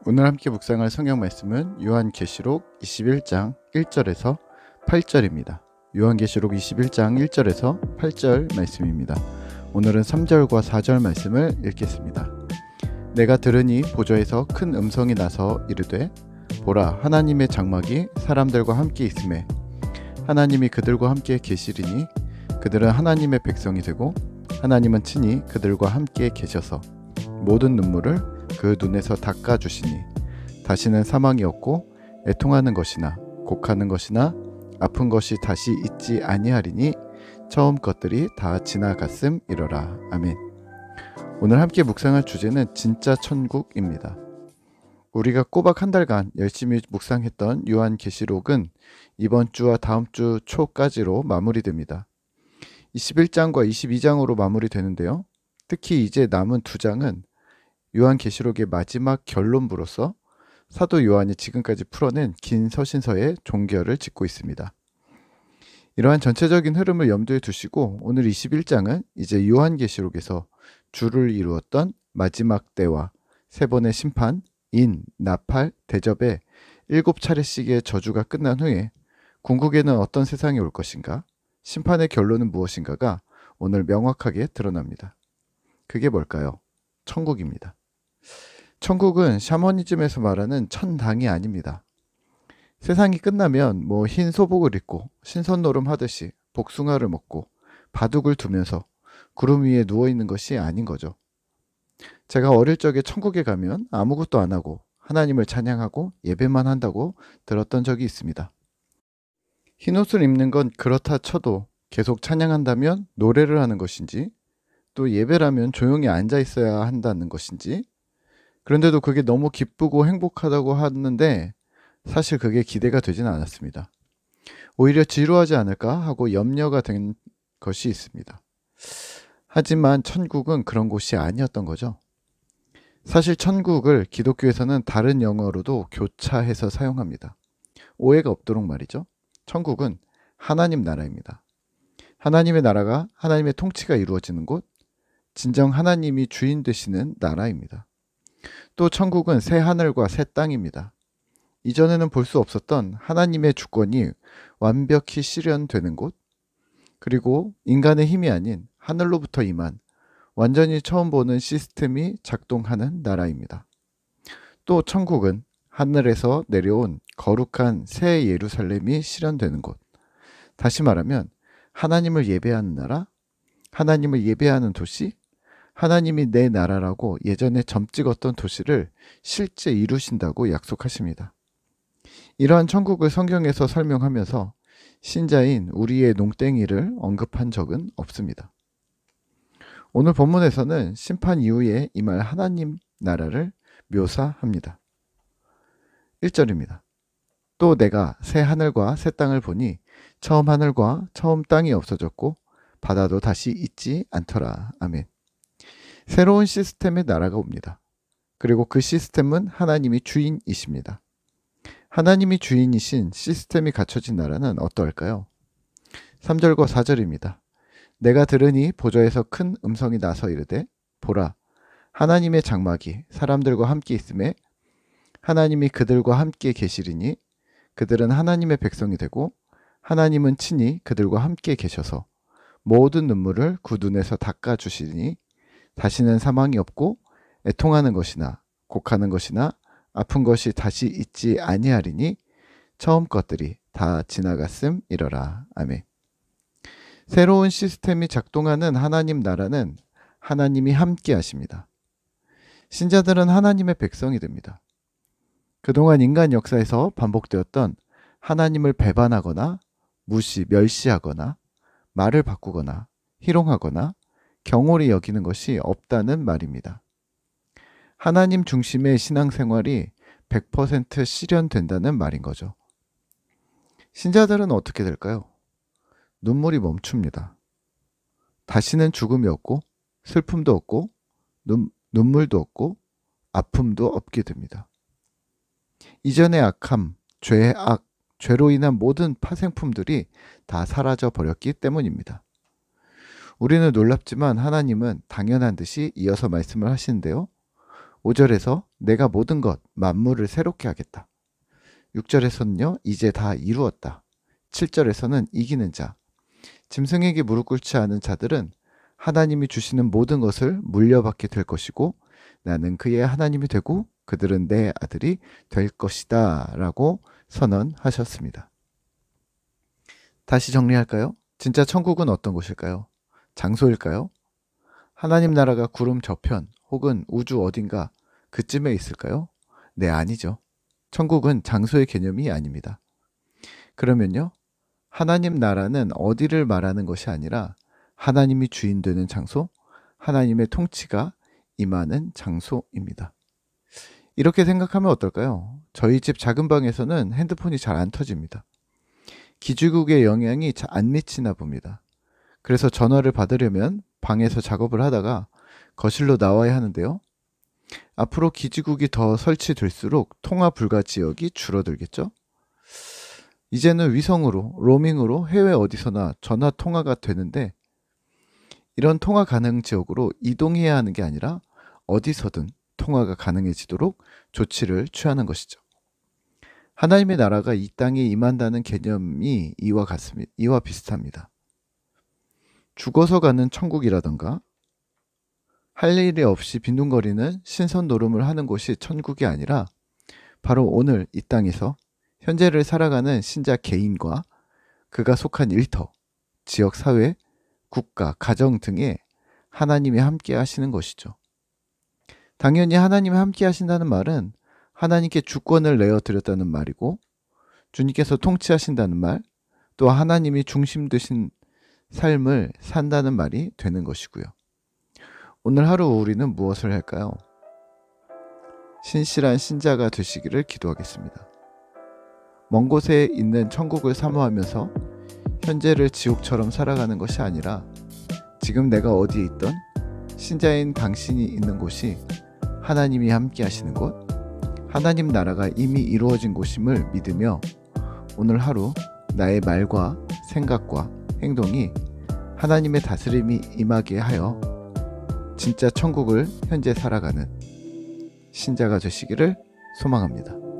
오늘 함께 묵상할 성경 말씀은 요한계시록 21장 1절에서 8절입니다. 요한계시록 21장 1절에서 8절 말씀입니다. 오늘은 3절과 4절 말씀을 읽겠습니다. 내가 들으니 보좌에서 큰 음성이 나서 이르되 보라, 하나님의 장막이 사람들과 함께 있으매 하나님이 그들과 함께 계시리니 그들은 하나님의 백성이 되고 하나님은 친히 그들과 함께 계셔서 모든 눈물을 그 눈에서 닦아주시니 다시는 사망이 없고 애통하는 것이나 곡하는 것이나 아픈 것이 다시 있지 아니하리니 처음 것들이 다 지나갔음이로라. 아멘. 오늘 함께 묵상할 주제는 진짜 천국입니다. 우리가 꼬박 한 달간 열심히 묵상했던 요한계시록은 이번 주와 다음 주 초까지로 마무리됩니다. 21장과 22장으로 마무리되는데요. 특히 이제 남은 두 장은 요한계시록의 마지막 결론부로서 사도 요한이 지금까지 풀어낸 긴 서신서의 종결을 짓고 있습니다. 이러한 전체적인 흐름을 염두에 두시고 오늘 21장은 이제 요한계시록에서 주를 이루었던 마지막 때와 세 번의 심판, 인, 나팔, 대접의 7차례씩의 저주가 끝난 후에 궁극에는 어떤 세상이 올 것인가, 심판의 결론은 무엇인가가 오늘 명확하게 드러납니다. 그게 뭘까요? 천국입니다. 천국은 샤머니즘에서 말하는 천당이 아닙니다. 세상이 끝나면 흰 소복을 입고 신선노름 하듯이 복숭아를 먹고 바둑을 두면서 구름 위에 누워있는 것이 아닌 거죠. 제가 어릴 적에 천국에 가면 아무것도 안 하고 하나님을 찬양하고 예배만 한다고 들었던 적이 있습니다. 흰옷을 입는 건 그렇다 쳐도 계속 찬양한다면 노래를 하는 것인지, 또 예배라면 조용히 앉아 있어야 한다는 것인지, 그런데도 그게 너무 기쁘고 행복하다고 하는데 사실 그게 기대가 되지는 않았습니다. 오히려 지루하지 않을까 하고 염려가 된 것이 있습니다. 하지만 천국은 그런 곳이 아니었던 거죠. 사실 천국을 기독교에서는 다른 영어로도 교차해서 사용합니다. 오해가 없도록 말이죠. 천국은 하나님 나라입니다. 하나님의 나라가, 하나님의 통치가 이루어지는 곳, 진정 하나님이 주인 되시는 나라입니다. 또 천국은 새 하늘과 새 땅입니다. 이전에는 볼 수 없었던 하나님의 주권이 완벽히 실현되는 곳, 그리고 인간의 힘이 아닌 하늘로부터 임한 완전히 처음 보는 시스템이 작동하는 나라입니다. 또 천국은 하늘에서 내려온 거룩한 새 예루살렘이 실현되는 곳, 다시 말하면 하나님을 예배하는 나라, 하나님을 예배하는 도시, 하나님이 내 나라라고 예전에 점 찍었던 도시를 실제 이루신다고 약속하십니다. 이러한 천국을 성경에서 설명하면서 신자인 우리의 농땡이를 언급한 적은 없습니다. 오늘 본문에서는 심판 이후에 임할 하나님 나라를 묘사합니다. 1절입니다. 또 내가 새 하늘과 새 땅을 보니 처음 하늘과 처음 땅이 없어졌고 바다도 다시 있지 않더라. 아멘. 새로운 시스템의 나라가 옵니다. 그리고 그 시스템은 하나님이 주인이십니다. 하나님이 주인이신 시스템이 갖춰진 나라는 어떠할까요? 3절과 4절입니다. 내가 들으니 보좌에서 큰 음성이 나서 이르되 보라, 하나님의 장막이 사람들과 함께 있음에 하나님이 그들과 함께 계시리니 그들은 하나님의 백성이 되고 하나님은 친히 그들과 함께 계셔서 모든 눈물을 그 눈에서 닦아주시리니 다시는 사망이 없고 애통하는 것이나 곡하는 것이나 아픈 것이 다시 있지 아니하리니 처음 것들이 다 지나갔음이로라. 아멘. 새로운 시스템이 작동하는 하나님 나라는 하나님이 함께 하십니다. 신자들은 하나님의 백성이 됩니다. 그동안 인간 역사에서 반복되었던 하나님을 배반하거나 무시, 멸시하거나 말을 바꾸거나 희롱하거나 경홀히 여기는 것이 없다는 말입니다. 하나님 중심의 신앙생활이 100% 실현된다는 말인 거죠. 신자들은 어떻게 될까요? 눈물이 멈춥니다. 다시는 죽음이 없고 슬픔도 없고 눈물도 없고 아픔도 없게 됩니다. 이전의 악함, 죄의 악, 죄로 인한 모든 파생품들이 다 사라져 버렸기 때문입니다. 우리는 놀랍지만 하나님은 당연한 듯이 이어서 말씀을 하시는데요. 5절에서 내가 모든 것 만물을 새롭게 하겠다. 6절에서는요, 이제 다 이루었다. 7절에서는 이기는 자. 짐승에게 무릎 꿇지 않은 자들은 하나님이 주시는 모든 것을 물려받게 될 것이고 나는 그의 하나님이 되고 그들은 내 아들이 될 것이다 라고 선언하셨습니다. 다시 정리할까요? 진짜 천국은 어떤 곳일까요? 장소일까요? 하나님 나라가 구름 저편 혹은 우주 어딘가 그쯤에 있을까요? 네, 아니죠. 천국은 장소의 개념이 아닙니다. 그러면요, 하나님 나라는 어디를 말하는 것이 아니라 하나님이 주인 되는 장소, 하나님의 통치가 임하는 장소입니다. 이렇게 생각하면 어떨까요? 저희 집 작은 방에서는 핸드폰이 잘 안 터집니다. 기지국의 영향이 잘 안 미치나 봅니다. 그래서 전화를 받으려면 방에서 작업을 하다가 거실로 나와야 하는데요. 앞으로 기지국이 더 설치될수록 통화 불가 지역이 줄어들겠죠? 이제는 위성으로, 로밍으로 해외 어디서나 전화 통화가 되는데 이런 통화 가능 지역으로 이동해야 하는 게 아니라 어디서든 통화가 가능해지도록 조치를 취하는 것이죠. 하나님의 나라가 이 땅에 임한다는 개념이 이와 비슷합니다. 죽어서 가는 천국이라던가 할 일이 없이 빈둥거리는 신선 노름을 하는 곳이 천국이 아니라 바로 오늘 이 땅에서 현재를 살아가는 신자 개인과 그가 속한 일터, 지역 사회, 국가, 가정 등에 하나님이 함께 하시는 것이죠. 당연히 하나님이 함께 하신다는 말은 하나님께 주권을 내어드렸다는 말이고 주님께서 통치하신다는 말, 또 하나님이 중심 되신 삶을 산다는 말이 되는 것이고요. 오늘 하루 우리는 무엇을 할까요? 신실한 신자가 되시기를 기도하겠습니다. 먼 곳에 있는 천국을 사모하면서 현재를 지옥처럼 살아가는 것이 아니라 지금 내가 어디에 있던 신자인 당신이 있는 곳이 하나님이 함께 하시는 곳, 하나님 나라가 이미 이루어진 곳임을 믿으며 오늘 하루 나의 말과 생각과 행동이 하나님의 다스림이 임하게 하여 진짜 천국을 현재 살아가는 신자가 되시기를 소망합니다.